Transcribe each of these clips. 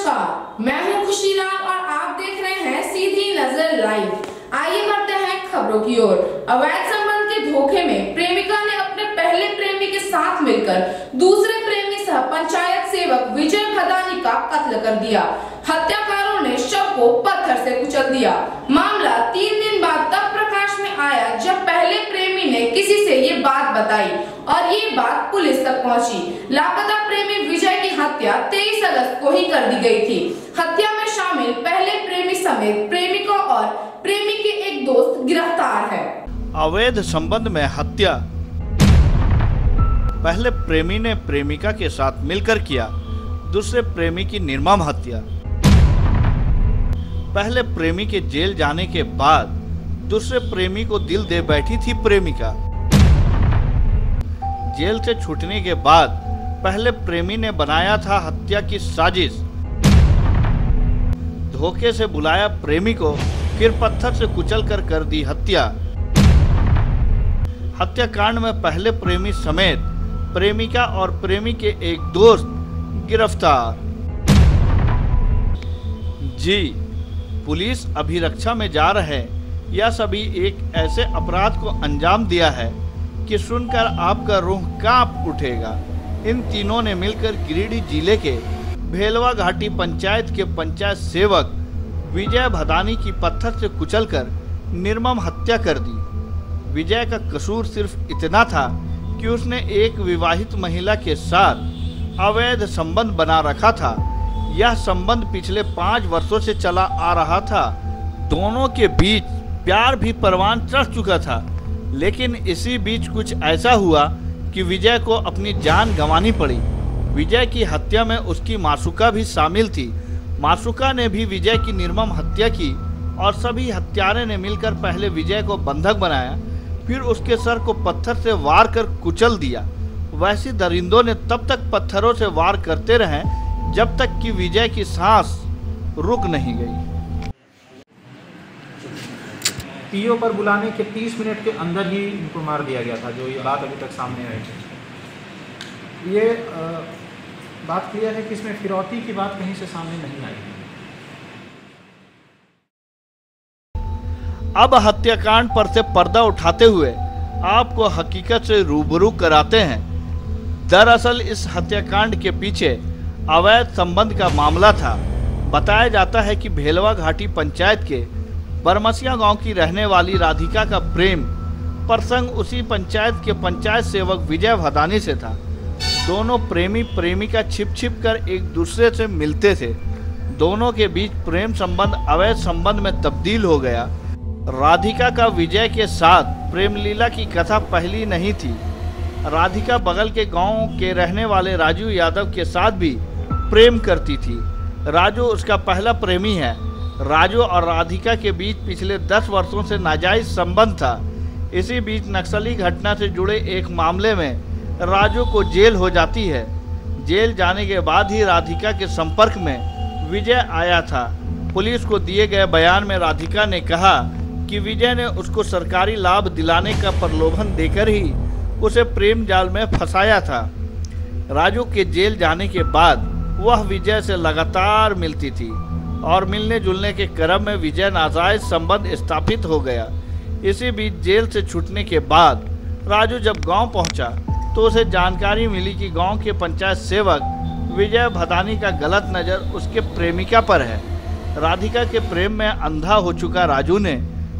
नमस्कार, मैं हूं खुशीलाल और आप देख रहे हैं सीधी नजर लाइव। आइए बढ़ते हैं खबरों की ओर। अवैध संबंध के धोखे में प्रेमिका ने अपने पहले प्रेमी के साथ मिलकर दूसरे प्रेमी सह पंचायत सेवक विजय भदानी का कत्ल कर दिया। हत्याकारों ने शव को पत्थर से कुचल दिया। मामला 3 दिन बाद तब प्रकाश में आया जब पहले प्रेमी ने किसी से ये बात बताई और ये बात पुलिस तक पहुंची। लापता प्रेमी विजय की हत्या 23 अगस्त को ही कर दी गई थी। हत्या में शामिल पहले प्रेमी समेत प्रेमिका और प्रेमी के एक दोस्त गिरफ्तार है। अवैध संबंध में हत्या पहले प्रेमी ने प्रेमिका के साथ मिलकर किया, दूसरे प्रेमी की निर्मम हत्या। पहले प्रेमी के जेल जाने के बाद दूसरे प्रेमी को दिल दे बैठी थी प्रेमिका। जेल से छूटने के बाद पहले प्रेमी ने बनाया था हत्या की साजिश। धोखे से बुलाया प्रेमी को, फिर पत्थर से कुचल कर दी हत्या। हत्याकांड में पहले प्रेमी समेत प्रेमिका और प्रेमी के एक दोस्त गिरफ्तार। जी, पुलिस अभिरक्षा में जा रहे यह सभी एक ऐसे अपराध को अंजाम दिया है कि सुनकर आपका रूह कांप उठेगा। इन तीनों ने मिलकर गिरिडीह जिले के भेलवा घाटी पंचायत के पंचायत सेवक विजय भदानी की पत्थर से कुचलकर निर्मम हत्या कर दी। विजय का कसूर सिर्फ इतना था कि उसने एक विवाहित महिला के साथ अवैध संबंध बना रखा था। यह संबंध पिछले 5 वर्षों से चला आ रहा था। दोनों के बीच प्यार भी परवान चढ़ चुका था, लेकिन इसी बीच कुछ ऐसा हुआ कि विजय को अपनी जान गंवानी पड़ी। विजय की हत्या में उसकी मासूका भी शामिल थी। मासूका ने भी विजय की निर्मम हत्या की और सभी हत्यारे ने मिलकर पहले विजय को बंधक बनाया, फिर उसके सर को पत्थर से वार कर कुचल दिया। वैसे दरिंदों ने तब तक पत्थरों से वार करते रहे जब तक कि विजय की सांस रुक नहीं गई। पीओ पर बुलाने के 30 मिनट के अंदर ही इनको मार दिया गया था, जो ये बात अभी तक सामने आई थी। ये बात क्लियर है कि इसमें फिरौती की बात कहीं से सामने नहीं आई। अब हत्याकांड पर से पर्दा उठाते हुए आपको हकीकत से रूबरू कराते हैं। दरअसल इस हत्याकांड के पीछे अवैध संबंध का मामला था। बताया जाता है कि भेलवा घाटी पंचायत के बरमसिया गांव की रहने वाली राधिका का प्रेम प्रसंग उसी पंचायत के पंचायत सेवक विजय भदानी से था। दोनों प्रेमी प्रेमिका छिप छिप कर एक दूसरे से मिलते थे। दोनों के बीच प्रेम संबंध अवैध संबंध में तब्दील हो गया। राधिका का विजय के साथ प्रेम लीला की कथा पहली नहीं थी। राधिका बगल के गांव के रहने वाले राजू यादव के साथ भी प्रेम करती थी। राजू उसका पहला प्रेमी है। राजू और राधिका के बीच पिछले 10 वर्षों से नाजायज संबंध था। इसी बीच नक्सली घटना से जुड़े एक मामले में राजू को जेल हो जाती है। जेल जाने के बाद ही राधिका के संपर्क में विजय आया था। पुलिस को दिए गए बयान में राधिका ने कहा कि विजय ने उसको सरकारी लाभ दिलाने का प्रलोभन देकर ही उसे प्रेम जाल में फंसाया था। राजू के जेल जाने के बाद वह विजय से लगातार मिलती थी और मिलने जुलने के क्रम में विजय नाजायज संबंध स्थापित हो गया। इसी बीच जेल से छूटने के बाद राजू जब गांव पहुंचा तो उसे जानकारी मिली कि गांव के पंचायत सेवक विजय भदानी का गलत नज़र उसके प्रेमिका पर है। राधिका के प्रेम में अंधा हो चुका राजू ने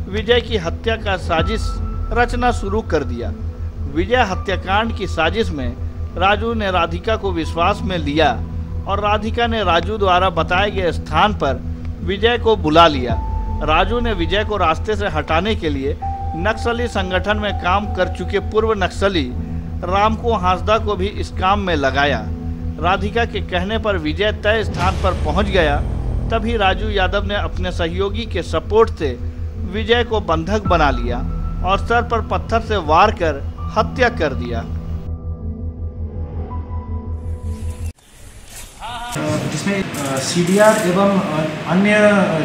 विजय की हत्या का साजिश रचना शुरू कर दिया। विजय हत्याकांड की साजिश में राजू ने राधिका को विश्वास में लिया और राधिका ने राजू द्वारा बताए गए स्थान पर विजय को बुला लिया। राजू ने विजय को रास्ते से हटाने के लिए नक्सली संगठन में काम कर चुके पूर्व नक्सली रामको हांसदा को भी इस काम में लगाया। राधिका के कहने पर विजय तय स्थान पर पहुंच गया। तभी राजू यादव ने अपने सहयोगी के सपोर्ट से विजय को बंधक बना लिया और सर पर पत्थर से वार कर हत्या कर दिया। जिसमें CDR एवं अन्य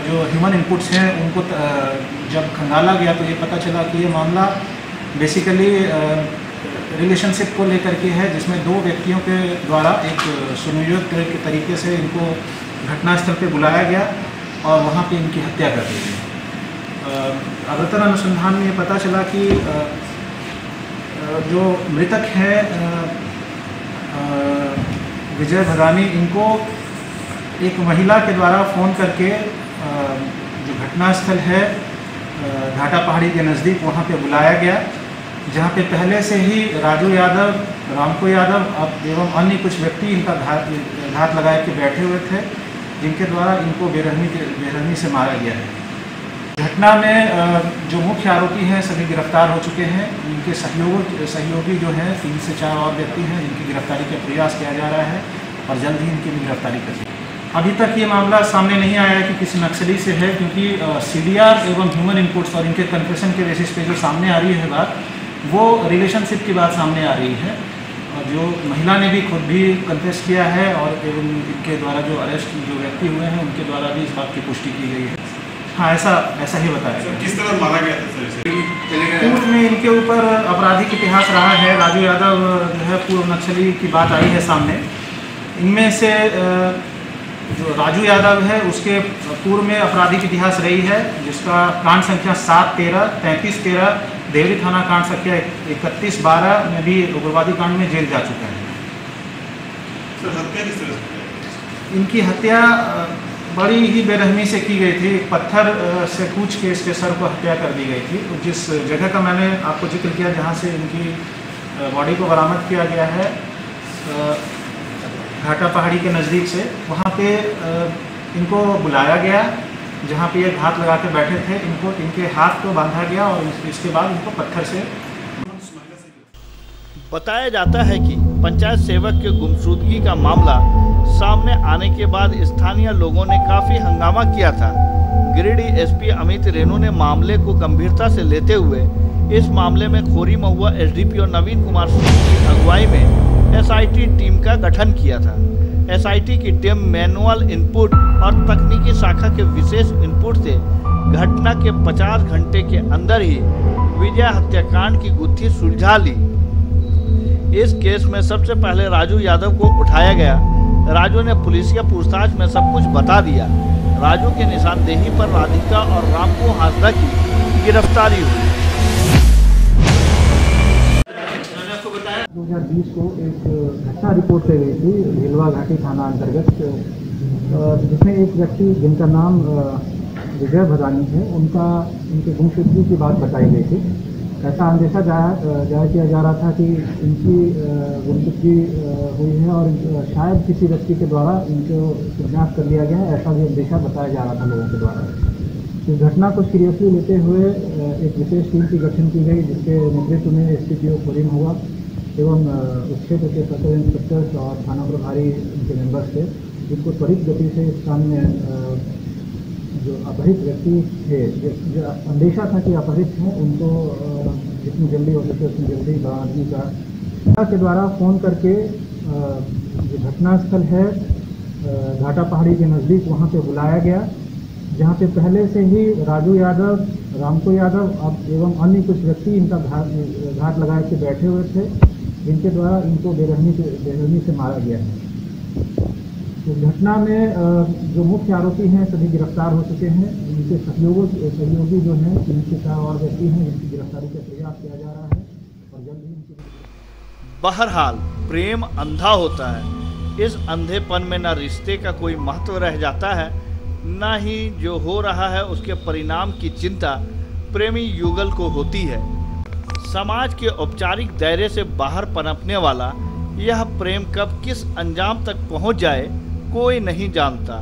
जो ह्यूमन इनपुट्स हैं उनको जब खंगाला गया तो ये पता चला कि ये मामला बेसिकली रिलेशनशिप को लेकर के है, जिसमें 2 व्यक्तियों के द्वारा एक सुनियोजित के तरीके से इनको घटनास्थल पे बुलाया गया और वहाँ पे इनकी हत्या कर दी गई। अग्रतर अनुसंधान में ये पता चला कि जो मृतक है विजय भदानी, इनको एक महिला के द्वारा फ़ोन करके जो घटनास्थल है घाटा पहाड़ी के नज़दीक वहाँ पे बुलाया गया, जहाँ पे पहले से ही राजू यादव, रामको यादव एवं अन्य कुछ व्यक्ति इनका घात लगा के बैठे हुए थे, जिनके द्वारा इनको बेरहमी से मारा गया है। घटना में जो मुख्य आरोपी हैं सभी गिरफ्तार हो चुके हैं। इनके सहयोगी जो हैं 3 से 4 और व्यक्ति हैं, जिनकी गिरफ्तारी का प्रयास किया जा रहा है और जल्द ही इनकी भी गिरफ्तारी कर दी। अभी तक ये मामला सामने नहीं आया है कि किसी नक्सली से है, क्योंकि CDR एवं ह्यूमन इनपुट्स और इनके कन्फेशन के बेसिस पे जो सामने आ रही है बात, वो रिलेशनशिप की बात सामने आ रही है। और जो महिला ने भी खुद भी कन्फेस किया है और एवं इनके द्वारा जो अरेस्ट जो व्यक्ति हुए हैं उनके द्वारा भी इस बात की पुष्टि की गई है। हाँ, ऐसा ही बताया गया। किस तरह मारा गया था सर? पूर्व में इनके ऊपर आपराधिक इतिहास रहा है। राजू यादव जो है पूर्व नक्सली की बात आई है सामने। इनमें से जो राजू यादव है उसके पूर्व में आपराधिक इतिहास रही है, जिसका कांड संख्या 7-13, 33-13, देवरी थाना कांड संख्या 31-12 में भी उग्रवादी कांड में जेल जा चुका है। सर, हत्या किस तरह से? इनकी हत्या बड़ी ही बेरहमी से की गई थी। एक पत्थर से कूच के इसके सर को हत्या कर दी गई थी। जिस जगह का मैंने आपको जिक्र किया जहाँ से इनकी बॉडी को बरामद किया गया है, घाटा पहाड़ी के नज़दीक से, वहाँ पे इनको बुलाया गया, जहाँ पे ये घात लगा के बैठे थे। इनके हाथ को बांधा गया और इसके बाद इनको पत्थर से। बताया जाता है कि पंचायत सेवक के गुमशुदगी का मामला सामने आने के बाद स्थानीय लोगों ने काफी हंगामा किया था। गिरिडीह SP अमित रेणु ने मामले को गंभीरता से लेते हुए इस मामले में खोरी महुआ SDPO नवीन कुमार सिंह की अगुवाई में SIT टीम का गठन किया था। SIT की टीम मैनुअल इनपुट और तकनीकी शाखा के विशेष इनपुट से घटना के 50 घंटे के अंदर ही विजय हत्याकांड की गुत्थी सुलझा ली। इस केस में सबसे पहले राजू यादव को उठाया गया। राजू ने पुलिसिया पूछताछ में सब कुछ बता दिया। राजू के निशानदेही पर राधिका और रामको हासदा की गिरफ्तारी हुई। 2020 को एक घटना रिपोर्ट की गई थी भिलवा घाटी थाना अंतर्गत, जिसमें एक व्यक्ति जिनका नाम विजय भदानी है, उनके गुमशुदगी की बात बताई गई थी। ऐसा अंदेशा जाहिर किया जा रहा था कि इनकी गुमशुदगी हुई है और शायद किसी व्यक्ति के द्वारा इनको किडनैप कर लिया गया है, ऐसा भी अंदेशा बताया जा रहा था लोगों के द्वारा। इस घटना को सीरियसली लेते हुए एक विशेष टीम की गठन की गई, जिसके नेतृत्व में SDPO खोरी महुआ एवं उस क्षेत्र के सर्कल इंस्पेक्टर्स और थाना प्रभारी उनके मेंबर्स थे, जिनको त्वरित गति से इस काम में जो अपहृत व्यक्ति थे, जो अंदेशा था कि अपहृत हैं, उनको जितनी जल्दी हो सके उतनी जल्दी बरामदगी का के द्वारा फ़ोन करके जो घटनास्थल है घाटा पहाड़ी के नज़दीक वहाँ पे बुलाया गया, जहाँ पे पहले से ही राजू यादव, रामको यादव एवं अन्य कुछ व्यक्ति इनका घात लगा के बैठे हुए थे, जिनके द्वारा इनको बेरहमी से मारा गया है। इस घटना में जो मुख्य आरोपी हैं सभी गिरफ्तार हो चुके हैं। इनके सहयोगी जो हैं 3 से 4 और व्यक्ति हैं, जिनकी गिरफ्तारी का प्रयास किया जा रहा है और जल्द ही इनकी। बहरहाल प्रेम अंधा होता है। इस अंधेपन में न रिश्ते का कोई महत्व रह जाता है, न ही जो हो रहा है उसके परिणाम की चिंता प्रेमी युगल को होती है। समाज के औपचारिक दायरे से बाहर पनपने वाला यह प्रेम कब किस अंजाम तक पहुंच जाए कोई नहीं जानता,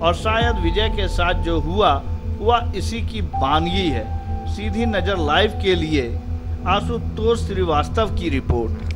और शायद विजय के साथ जो हुआ वह इसी की वानगी है। सीधी नज़र लाइव के लिए आशुतोष श्रीवास्तव की रिपोर्ट।